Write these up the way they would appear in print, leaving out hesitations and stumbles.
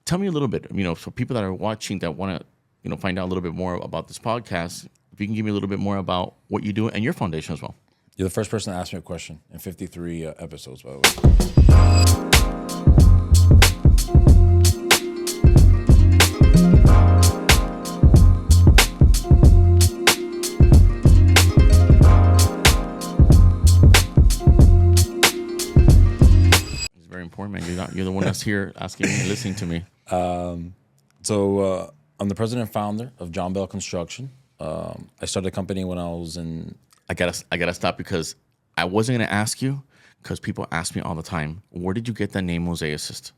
tell me a little bit, so people that are watching that want to, find out a little bit more about this podcast, if you can give me a little bit more about what you do and your foundation as well. You're the first person to ask me a question in 53 episodes, by the way. It's very important, man. You're the one that's here asking me and listening to me. So I'm the president and founder of John Bell Construction. I started a company when I was in... I gotta stop because I wasn't gonna ask you because people ask me all the time, where did you get that name Mosaicist?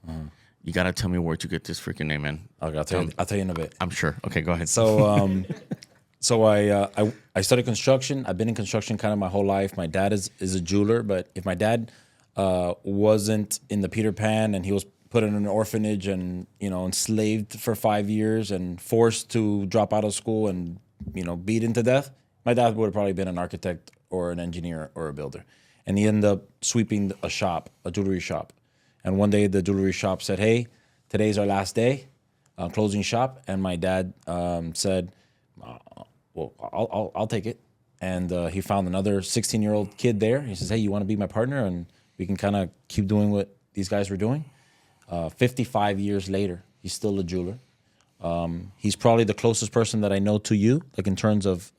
You gotta tell me where'd you get this freaking name, man. Okay, I'll tell you in a bit. I'm sure. Okay, go ahead. So I started construction. I've been in construction kind of my whole life. My dad is a jeweler, but if my dad wasn't in the Peter Pan and he was put in an orphanage and enslaved for 5 years and forced to drop out of school and beaten to death, my dad would have probably been an architect or an engineer or a builder. And he ended up sweeping a jewelry shop. And one day the jewelry shop said, hey, today's our last day, closing shop. And my dad said, well, I'll take it. And he found another 16-year-old kid there. He says, hey, you want to be my partner? And we can kind of keep doing what these guys were doing. 55 years later, he's still a jeweler. He's probably the closest person that I know to you, like in terms of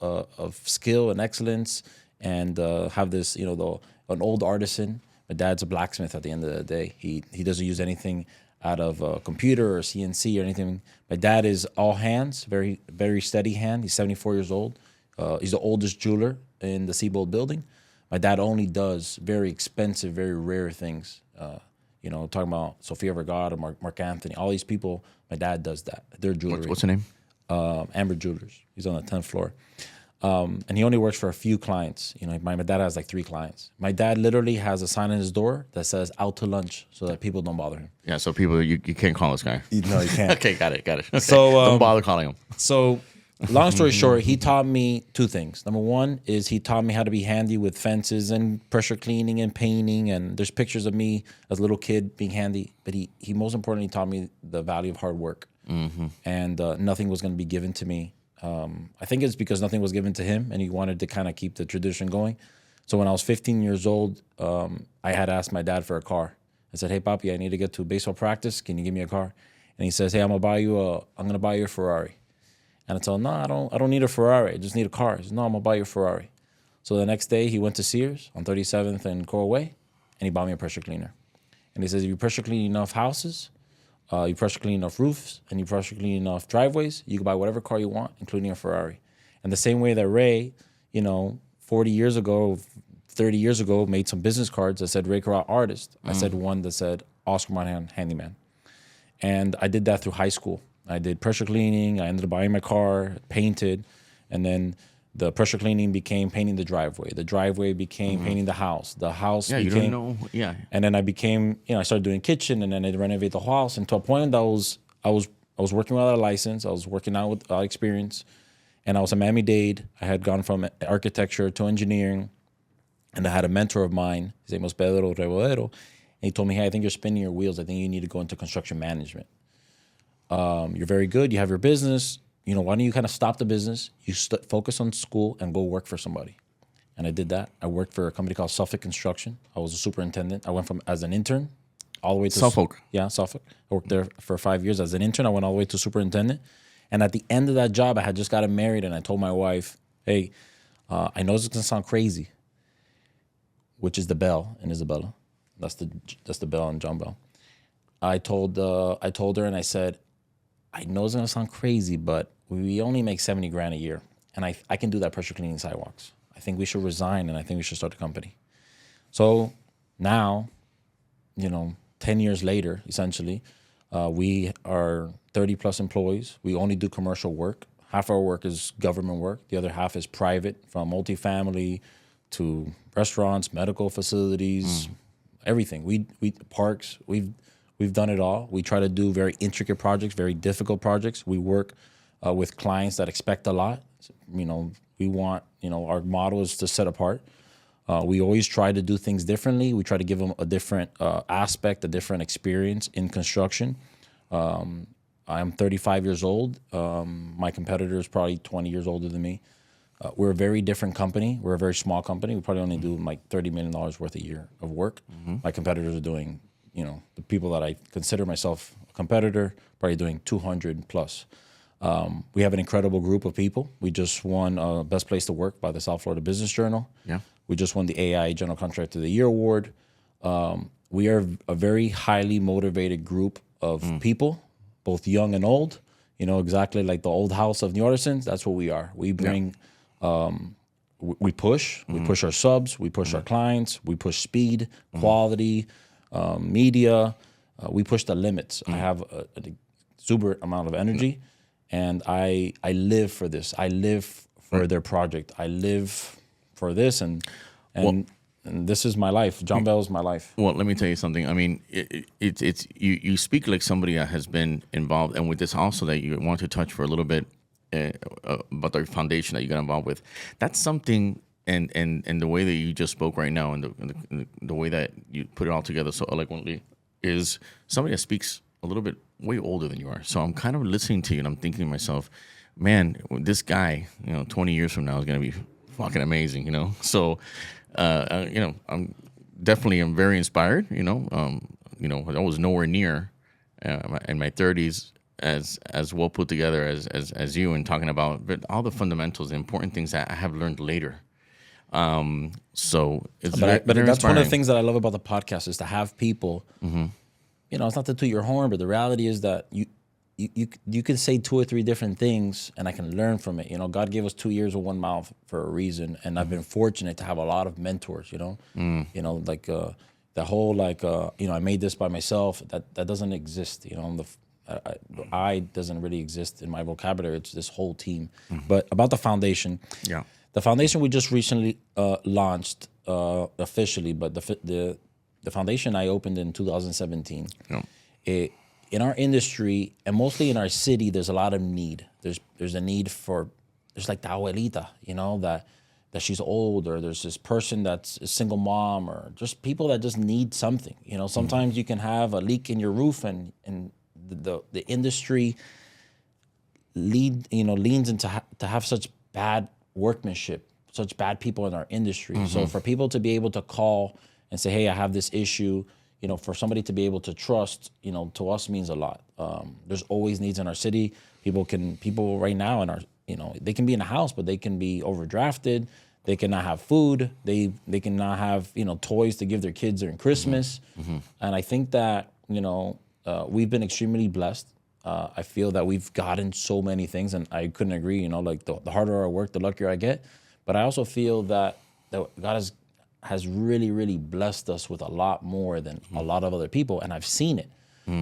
skill and excellence, and have this, an old artisan. My dad's a blacksmith at the end of the day. He doesn't use anything out of a computer or CNC or anything. My dad is all hands, very, very steady hand. He's 74 years old. He's the oldest jeweler in the Seabold building. My dad only does very expensive, very rare things. Talking about Sofia Vergara, Mark Anthony, all these people, my dad does that. They're jewelry. What's her name? Amber Jewelers. He's on the 10th floor. And he only works for a few clients. My dad has like 3 clients. My dad literally has a sign on his door that says out to lunch so that people don't bother him. Yeah, so people, you can't call this guy. No, you can't. Okay, got it. Okay. So don't bother calling him. So long story short, he taught me 2 things. Number one is he taught me how to be handy with fences and pressure cleaning and painting. And there's pictures of me as a little kid being handy. But he most importantly taught me the value of hard work. And nothing was going to be given to me. I think it's because nothing was given to him and he wanted to kind of keep the tradition going. So when I was 15 years old, I had asked my dad for a car. I said, hey, Papi, I need to get to baseball practice. Can you give me a car? And he says, hey, I'm going to buy you a Ferrari. And I told him, no, I don't need a Ferrari. I just need a car. He said, no, I'm going to buy you a Ferrari. So the next day he went to Sears on 37th and Coral Way and he bought me a pressure cleaner. And he says, if you pressure clean enough houses, you pressure clean enough roofs, and you pressure clean enough driveways, you can buy whatever car you want, including a Ferrari. And the same way that Ray, 40 years ago, 30 years ago, made some business cards that said Ray Corral artist. I said one that said Oscar Monahan handyman. And I did that through high school. I did pressure cleaning. I ended up buying my car, painted, and then the pressure cleaning became painting the driveway. The driveway became painting the house. The house became... you don't know. Yeah. And then I became, I started doing kitchen, and then I renovated the whole house. And to a point that I was working without a license. I was working out without experience. And I was a Miami-Dade. I had gone from architecture to engineering. And I had a mentor of mine. His name was Pedro Rebolero. And he told me, hey, I think you're spinning your wheels. I think you need to go into construction management. You're very good. You have your business. Why don't you kind of stop the business? You focus on school and go work for somebody. And I did that. I worked for a company called Suffolk Construction. I was a superintendent. I went from as an intern all the way to Suffolk. Yeah, Suffolk. I worked there for 5 years as an intern. I went all the way to superintendent. And at the end of that job, I had just gotten married, and I told my wife, hey, I know this is going to sound crazy, which is the bell in Isabella. That's the bell in John Bell. I told her, and I said, I know it's going to sound crazy, but we only make $70,000 a year, and I can do that pressure cleaning sidewalks. I think we should resign, and I think we should start a company. So now, 10 years later, essentially, we are 30 plus employees. We only do commercial work. Half our work is government work. The other half is private, from multifamily to restaurants, medical facilities, everything. We parks. We've done it all. We try to do very intricate projects, very difficult projects. We work with clients that expect a lot. We want, our model is to set apart. We always try to do things differently. We try to give them a different aspect, a different experience in construction. I'm 35 years old. My competitor is probably 20 years older than me. We're a very different company. We're a very small company. We probably only do like $30 million worth a year of work. My competitors are doing, the people that I consider myself a competitor, probably doing 200 plus. We have an incredible group of people. We just won Best Place to Work by the South Florida Business Journal. Yeah. We just won the AI General Contractor of the Year Award. We are a very highly motivated group of people, both young and old. Exactly like the old house of New Orleans. That's what we are. We bring, we push our subs, we push our clients, we push speed, quality, media. We push the limits. I have an exuberant amount of energy, and I live for this. I live for their project. I live for this, and this is my life. John Bell is my life. Well, let me tell you something. I mean, it's you speak like somebody that has been involved, and with this also that you want to touch for a little bit about the foundation that you got involved with. That's something, and the way that you just spoke right now, and the way that you put it all together so eloquently, is somebody that speaks a little bit way older than you are. So I'm kind of listening to you, and I'm thinking to myself, man, this guy, 20 years from now is going to be fucking amazing, So. I'm definitely very inspired. I was nowhere near in my 30s as well put together as you, and talking about all the fundamentals, the important things that I have learned later. So it's But very that's one of the inspiring. things that I love about the podcast is to have people. It's not to toot your horn, but the reality is that you can say 2 or 3 different things, and I can learn from it. God gave us 2 ears and 1 mouth for a reason, and I've been fortunate to have a lot of mentors. Like the whole I made this by myself. That doesn't exist. I doesn't really exist in my vocabulary. It's this whole team. But about the foundation, the foundation we just recently launched officially, but the foundation I opened in 2017. In our industry, and mostly in our city, there's a lot of need. There's a need for, there's like the abuelita, that she's old, or there's this person that's a single mom, or just people that just need something. Sometimes you can have a leak in your roof, and the industry leans into to have such bad workmanship, such bad people in our industry. So for people to be able to call and say, hey, I have this issue, for somebody to be able to trust, to us means a lot. There's always needs in our city. People right now in our, they can be in a house, but they can be overdrafted. They cannot have food. They cannot have, toys to give their kids during Christmas. And I think that, we've been extremely blessed. I feel that we've gotten so many things, and I couldn't agree, like the harder I work, the luckier I get. But I also feel that God has really, really blessed us with a lot more than a lot of other people, and I've seen it.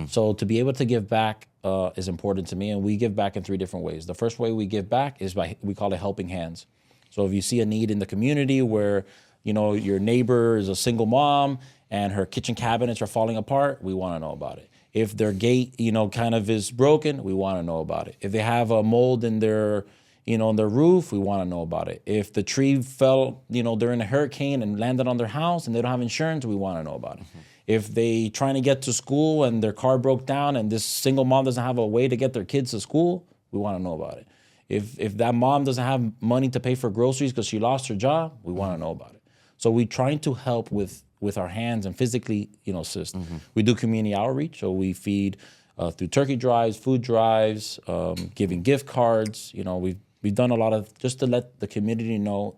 So to be able to give back is important to me, and we give back in 3 different ways. The first way we give back is we call it helping hands. So if you see a need in the community where, your neighbor is a single mom and her kitchen cabinets are falling apart, we want to know about it. If their gate, kind of is broken, we want to know about it. If they have a mold in their on their roof, we want to know about it. If the tree fell, during a hurricane and landed on their house and they don't have insurance, we want to know about it. If they trying to get to school and their car broke down and this single mom doesn't have a way to get their kids to school, we want to know about it. If that mom doesn't have money to pay for groceries because she lost her job, we want to know about it. So we're trying to help with our hands and physically, assist. We do community outreach, so we feed through turkey drives, food drives, giving gift cards. We've done a lot of, just to let the community know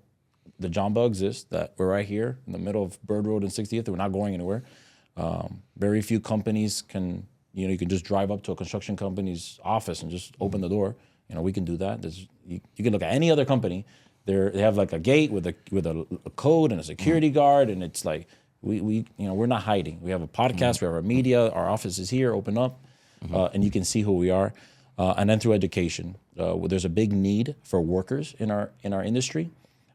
the John Bell exists, that we're right here in the middle of Bird Road and 60th. We're not going anywhere. Very few companies can, you can just drive up to a construction company's office and just open the door. We can do that. You can look at any other company. They have like a gate with a code and a security guard, and it's like we're not hiding. We have a podcast, we have our media, our office is here, open up, and you can see who we are. And then through education, there's a big need for workers in our industry.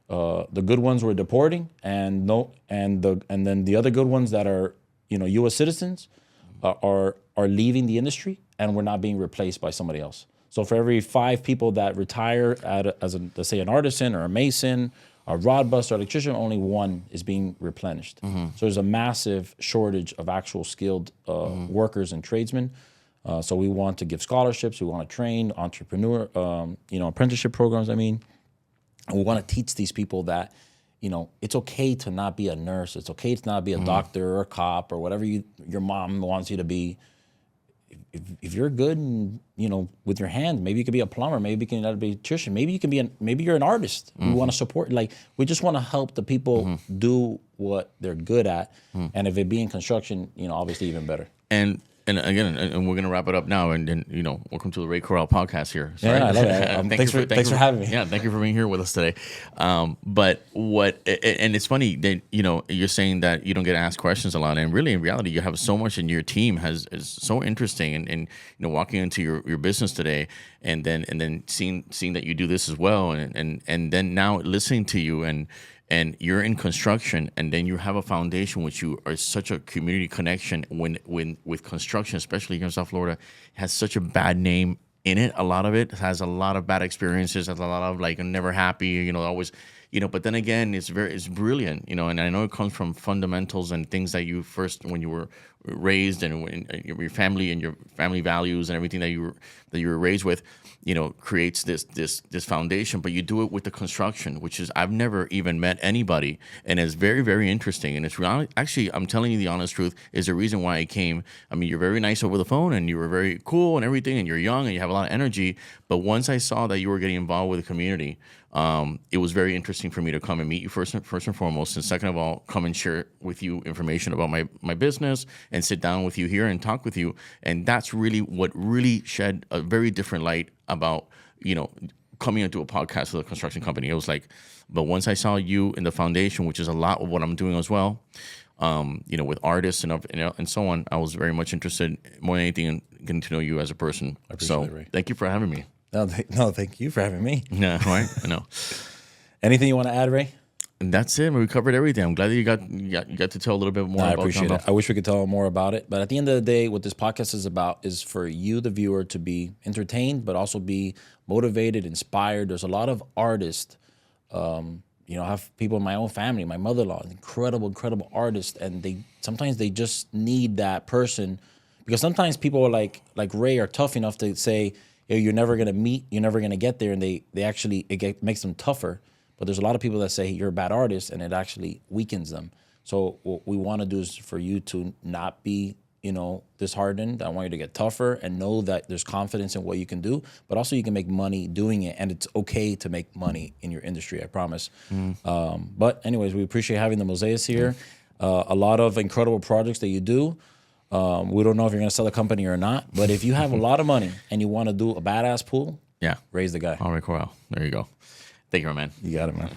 The good ones we're deporting, and then the other good ones that are U.S. citizens are leaving the industry, and we're not being replaced by somebody else. So for every 5 people that retire as let's say an artisan or a mason, a rod buster, electrician, only 1 is being replenished. So there's a massive shortage of actual skilled workers and tradesmen. So we want to give scholarships. We want to train entrepreneur, apprenticeship programs. I mean, and we want to teach these people that, it's okay to not be a nurse. It's okay to not be a doctor or a cop or whatever your mom wants you to be. If you're good and, with your hands, maybe you could be a plumber, maybe you can be a electrician, maybe you can be maybe you're an artist. We want to support, we just want to help the people do what they're good at. And if it be in construction, obviously even better. And again, and we're gonna wrap it up now. And then, welcome to the Ray Corral podcast here. Sorry. Yeah, I love it. Thanks for having me. Yeah, thank you for being here with us today. But and it's funny that you're saying that you don't get asked questions a lot, and really in reality, you have so much, and your team is so interesting. And walking into your business today, and then seeing that you do this as well, and then now listening to you and you're in construction, and then you have a foundation which you are such a community connection when with construction, especially here in South Florida, has such a bad name in it. A lot of it has a lot of bad experiences, has a lot of never happy, always, but then again, it's brilliant, and I know it comes from fundamentals and things that you first, when you were raised, and when your family and your family values and everything that you were raised with, creates this foundation. But you do it with the construction, which is, I've never even met anybody, and it's very, very interesting. And it's really, actually, I'm telling you the honest truth, is the reason why I came. I mean, you're very nice over the phone, and you were very cool and everything, and you're young and you have a lot of energy. But once I saw that you were getting involved with the community, it was very interesting for me to come and meet you first and foremost, and second of all, come and share with you information about my business and sit down with you here and talk with you. And that's really what really shed a very different light about, coming into a podcast with a construction company. It was but once I saw you in the foundation, which is a lot of what I'm doing as well, with artists and so on, I was very much interested more than anything in getting to know you as a person. I appreciate it, Ray. Thank you for having me. No, thank you for having me. Yeah, right. I know. Anything you want to add, Ray? And that's it. We covered everything. I'm glad that you got to tell a little bit more. I appreciate it. I wish we could tell more about it. But at the end of the day, what this podcast is about is for you, the viewer, to be entertained, but also be motivated, inspired. There's a lot of artists. I have people in my own family, my mother-in-law, incredible artists, and sometimes they just need that person, because sometimes people like Ray are tough enough to say, you're never gonna meet, you're never gonna get there, and they actually makes them tougher. But there's a lot of people that say you're a bad artist, and it actually weakens them. So what we want to do is for you to not be, disheartened. I want you to get tougher and know that there's confidence in what you can do, but also you can make money doing it, and it's okay to make money in your industry, I promise. But anyways, we appreciate having the Mosaics here. A lot of incredible projects that you do. We don't know if you're going to sell a company or not, but if you have a lot of money and you want to do a badass pool, yeah, raise the guy. Ray Corral. There you go. Thank you, man. You got it, man.